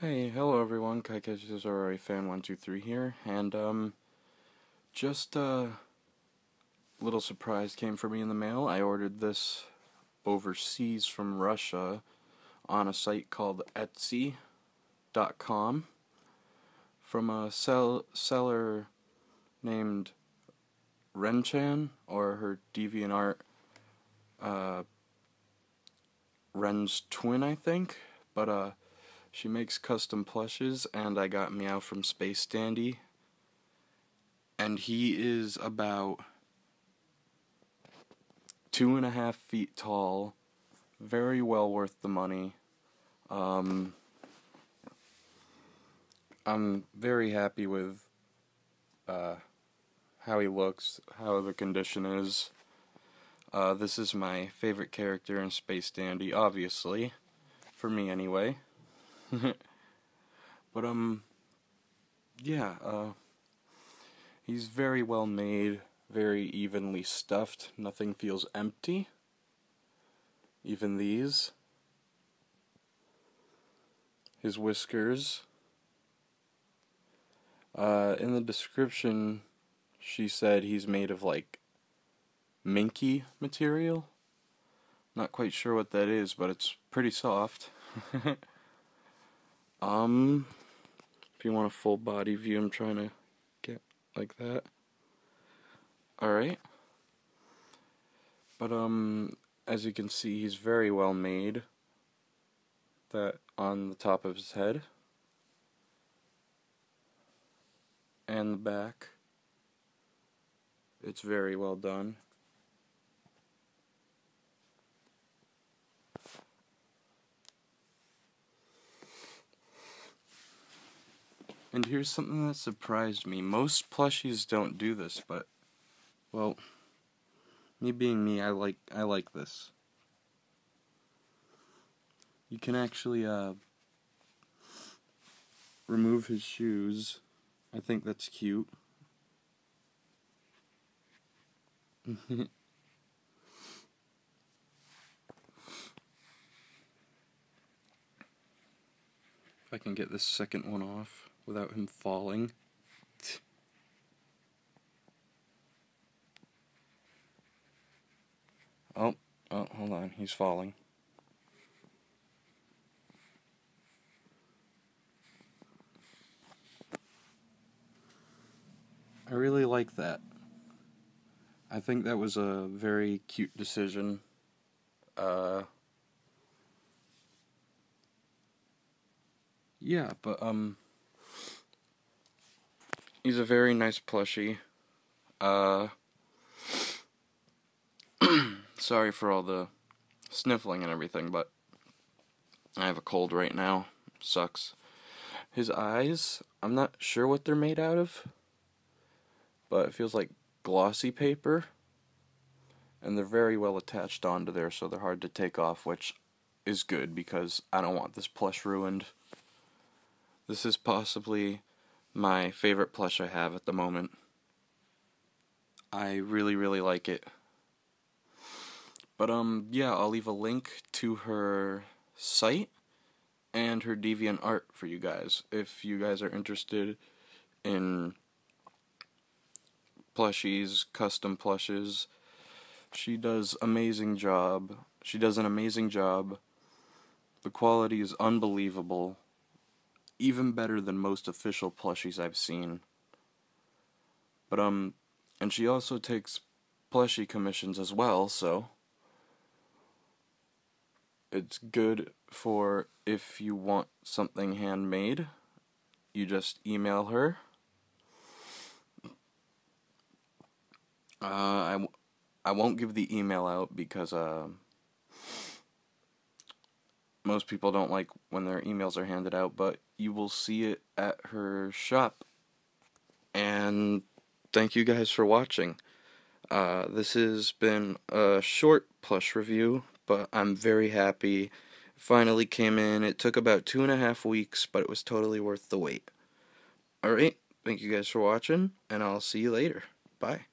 Hey, hello everyone, Kaiketsu's fan 123 here, and just a little surprise came for me in the mail. I ordered this overseas from Russia on a site called Etsy.com from a seller named Renchan, or her DeviantArt, Ren's twin, I think, but she makes custom plushes, and I got Meow from Space Dandy, and he is about 2.5 feet tall, very well worth the money. I'm very happy with how he looks, how the condition is. This is my favorite character in Space Dandy, obviously, for me anyway. But yeah, he's very well made, very evenly stuffed, nothing feels empty. Even these. His whiskers. In the description, she said he's made of, like, minky material. Not quite sure what that is, but it's pretty soft. If you want a full body view, I'm trying to get like that. Alright. But, as you can see, he's very well made. That on the top of his head. And the back. It's very well done. And here's something that surprised me. Most plushies don't do this, but, well, me being me, I like this. You can actually remove his shoes. I think that's cute. If I can get this second one off without him falling. Oh, hold on, he's falling. I really like that. I think that was a very cute decision. Yeah, but, he's a very nice plushie. Sorry for all the sniffling and everything, but I have a cold right now. Sucks. His eyes, I'm not sure what they're made out of, but it feels like glossy paper, and they're very well attached onto there, so they're hard to take off, which is good because I don't want this plush ruined. This is possibly my favorite plush I have at the moment. I really, really like it. But, yeah, I'll leave a link to her site and her DeviantArt for you guys, if you guys are interested in plushies, custom plushes. She does an amazing job. The quality is unbelievable. Even better than most official plushies I've seen. But, and she also takes plushie commissions as well, so it's good for if you want something handmade. You just email her. I won't give the email out because most people don't like when their emails are handed out, but you will see it at her shop. And thank you guys for watching. This has been a short plush review, but I'm very happy. It finally came in. It took about 2.5 weeks, but it was totally worth the wait. Alright, thank you guys for watching, and I'll see you later. Bye.